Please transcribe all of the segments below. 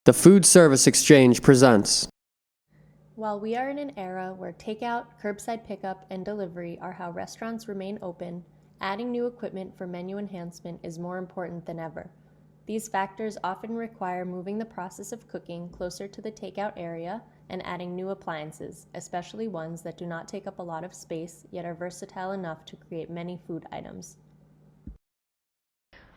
The Food Service Exchange presents. While we are in an era where takeout, curbside pickup, and delivery are how restaurants remain open, adding new equipment for menu enhancement is more important than ever. These factors often require moving the process of cooking closer to the takeout area and adding new appliances, especially ones that do not take up a lot of space yet are versatile enough to create many food items.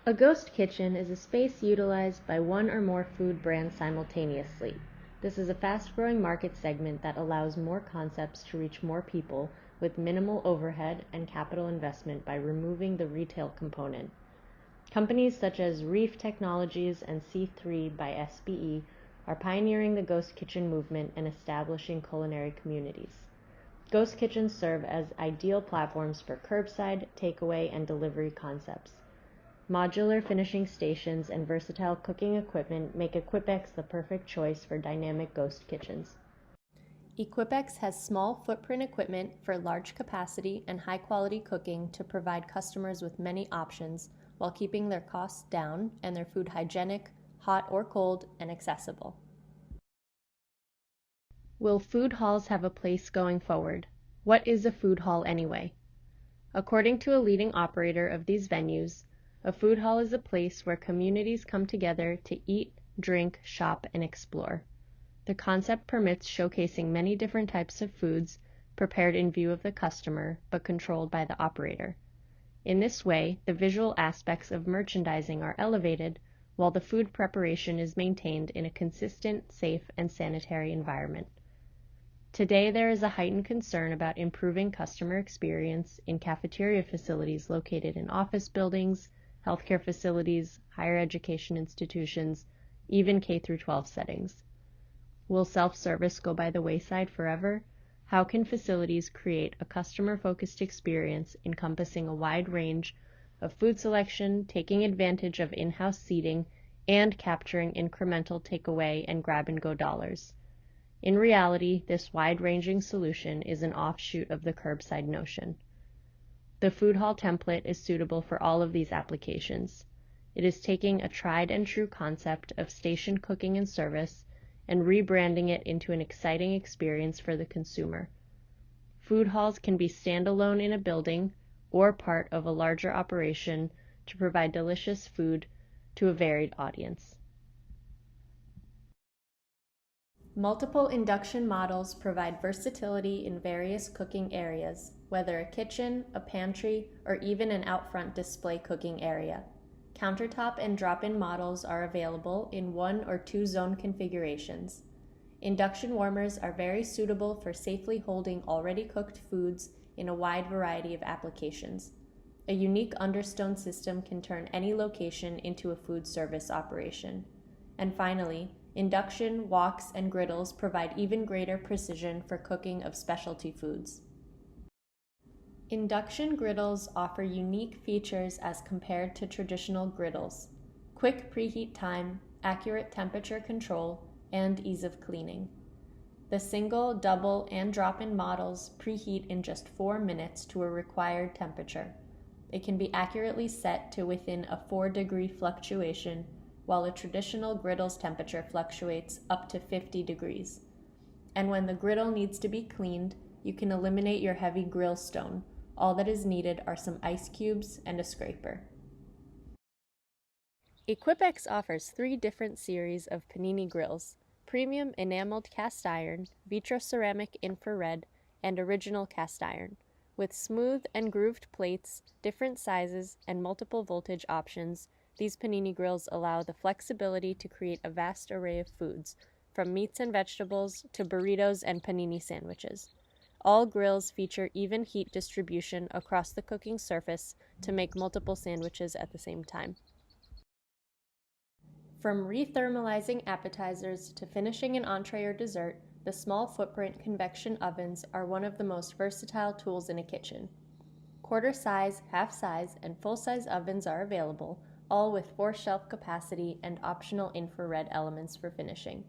A ghost kitchen is a space utilized by one or more food brands simultaneously. This is a fast-growing market segment that allows more concepts to reach more people with minimal overhead and capital investment by removing the retail component. Companies such as Reef Technologies and C3 by SBE are pioneering the ghost kitchen movement and establishing culinary communities. Ghost kitchens serve as ideal platforms for curbside, takeaway, and delivery concepts. Modular finishing stations and versatile cooking equipment make Equipex the perfect choice for dynamic ghost kitchens. Equipex has small footprint equipment for large capacity and high quality cooking to provide customers with many options while keeping their costs down and their food hygienic, hot or cold, and accessible. Will food halls have a place going forward? What is a food hall anyway? According to a leading operator of these venues, a food hall is a place where communities come together to eat, drink, shop, and explore. The concept permits showcasing many different types of foods prepared in view of the customer, but controlled by the operator. In this way, the visual aspects of merchandising are elevated, while the food preparation is maintained in a consistent, safe, and sanitary environment. Today, there is a heightened concern about improving customer experience in cafeteria facilities located in office buildings, healthcare facilities, higher education institutions, even K-12 settings. Will self-service go by the wayside forever? How can facilities create a customer-focused experience encompassing a wide range of food selection, taking advantage of in-house seating, and capturing incremental takeaway and grab-and-go dollars? In reality, this wide-ranging solution is an offshoot of the curbside notion. The food hall template is suitable for all of these applications. It is taking a tried and true concept of station cooking and service and rebranding it into an exciting experience for the consumer. Food halls can be standalone in a building or part of a larger operation to provide delicious food to a varied audience. Multiple induction models provide versatility in various cooking areas, whether a kitchen, a pantry, or even an out-front display cooking area. Countertop and drop-in models are available in 1 or 2 zone configurations. Induction warmers are very suitable for safely holding already cooked foods in a wide variety of applications. A unique understone system can turn any location into a food service operation. And finally, induction, woks, and griddles provide even greater precision for cooking of specialty foods. Induction griddles offer unique features as compared to traditional griddles: quick preheat time, accurate temperature control, and ease of cleaning. The single, double, and drop-in models preheat in just 4 minutes to a required temperature. It can be accurately set to within a 4-degree fluctuation, while a traditional griddle's temperature fluctuates up to 50 degrees. And when the griddle needs to be cleaned, you can eliminate your heavy grill stone. All that is needed are some ice cubes and a scraper. Equipex offers 3 different series of panini grills: premium enameled cast iron, vitro-ceramic infrared, and original cast iron. With smooth and grooved plates, different sizes, and multiple voltage options, these panini grills allow the flexibility to create a vast array of foods, from meats and vegetables to burritos and panini sandwiches. All grills feature even heat distribution across the cooking surface to make multiple sandwiches at the same time. From rethermalizing appetizers to finishing an entree or dessert, the small footprint convection ovens are one of the most versatile tools in a kitchen. Quarter size, half size, and full size ovens are available, all with 4 shelf capacity and optional infrared elements for finishing.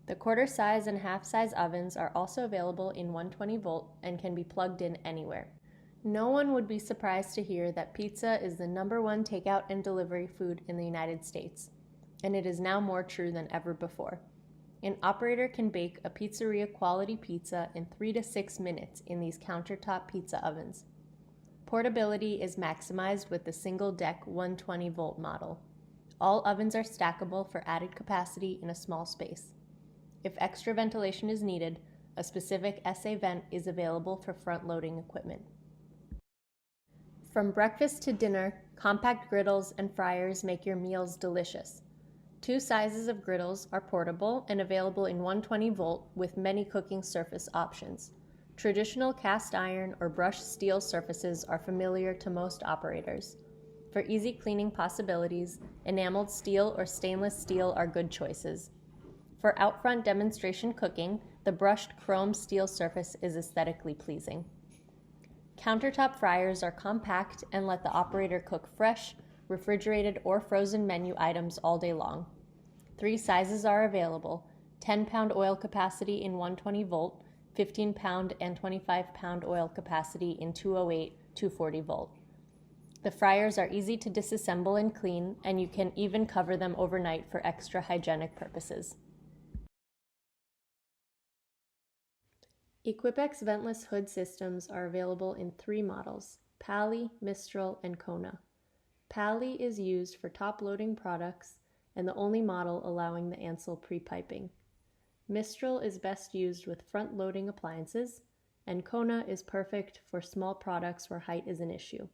The quarter size and half size ovens are also available in 120 volt and can be plugged in anywhere. No one would be surprised to hear that pizza is the #1 takeout and delivery food in the United States. and it is now more true than ever before. An operator can bake a pizzeria quality pizza in 3 to 6 minutes in these countertop pizza ovens. Portability is maximized with the single deck 120 volt model. All ovens are stackable for added capacity in a small space. If extra ventilation is needed, a specific SA vent is available for front-loading equipment. From breakfast to dinner, compact griddles and fryers make your meals delicious. 2 sizes of griddles are portable and available in 120 volt with many cooking surface options. Traditional cast iron or brushed steel surfaces are familiar to most operators. For easy cleaning possibilities, enameled steel or stainless steel are good choices. For out-front demonstration cooking, the brushed chrome steel surface is aesthetically pleasing. Countertop fryers are compact and let the operator cook fresh, refrigerated, or frozen menu items all day long. 3 sizes are available: 10-pound oil capacity in 120 volt, 15-pound and 25-pound oil capacity in 208, 240 volt. The fryers are easy to disassemble and clean, and you can even cover them overnight for extra hygienic purposes. Equipex ventless hood systems are available in 3 models: Pally, Mistral, and Kona. Pally is used for top-loading products and the only model allowing the Ansel pre-piping. Mistral is best used with front-loading appliances, and Kona is perfect for small products where height is an issue.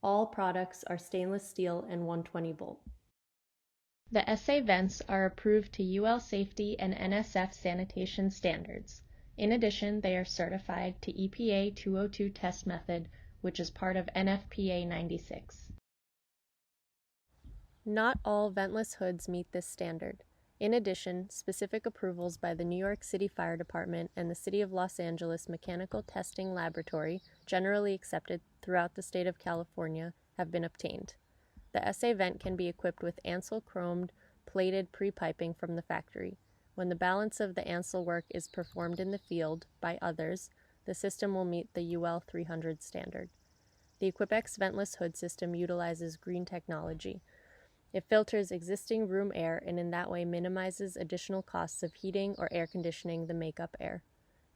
All products are stainless steel and 120 volt. The SA vents are approved to UL safety and NSF sanitation standards. In addition, they are certified to EPA 202 test method, which is part of NFPA 96. Not all ventless hoods meet this standard. In addition, specific approvals by the New York City Fire Department and the City of Los Angeles Mechanical Testing Laboratory, generally accepted throughout the state of California, have been obtained. The SA vent can be equipped with Ansel chromed plated pre-piping from the factory. When the balance of the Ansel work is performed in the field by others, the system will meet the UL 300 standard. The Equipex ventless hood system utilizes green technology. It filters existing room air and in that way minimizes additional costs of heating or air conditioning the makeup air.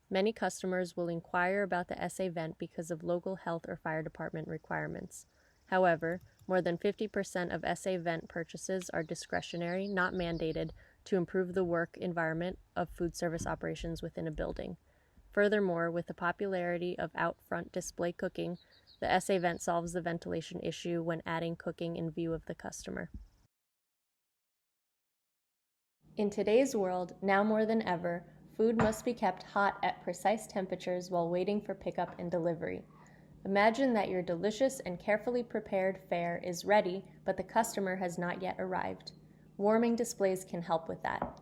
Many customers will inquire about the SA vent because of local health or fire department requirements. However, more than 50% of SA vent purchases are discretionary, not mandated, to improve the work environment of food service operations within a building. Furthermore, with the popularity of out-front display cooking, the SA vent solves the ventilation issue when adding cooking in view of the customer. In today's world, now more than ever, food must be kept hot at precise temperatures while waiting for pickup and delivery. Imagine that your delicious and carefully prepared fare is ready, but the customer has not yet arrived. Warming displays can help with that.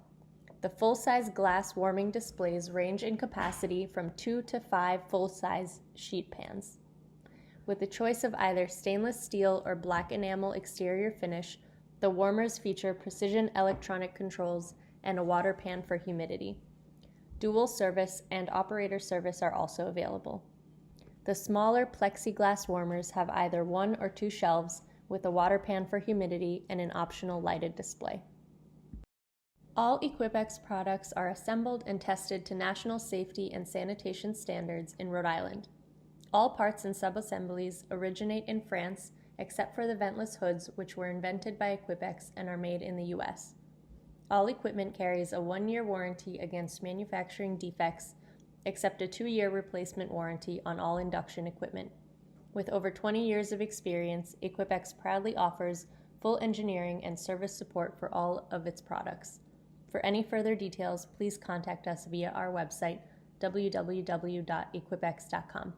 The full-size glass warming displays range in capacity from 2 to 5 full-size sheet pans. With the choice of either stainless steel or black enamel exterior finish, the warmers feature precision electronic controls and a water pan for humidity. Dual service and operator service are also available. The smaller plexiglass warmers have either 1 or 2 shelves with a water pan for humidity and an optional lighted display. All Equipex products are assembled and tested to national safety and sanitation standards in Rhode Island. All parts and sub-assemblies originate in France, except for the ventless hoods, which were invented by Equipex and are made in the U.S. All equipment carries a 1-year warranty against manufacturing defects, except a 2-year replacement warranty on all induction equipment. With over 20 years of experience, Equipex proudly offers full engineering and service support for all of its products. For any further details, please contact us via our website, www.equipex.com.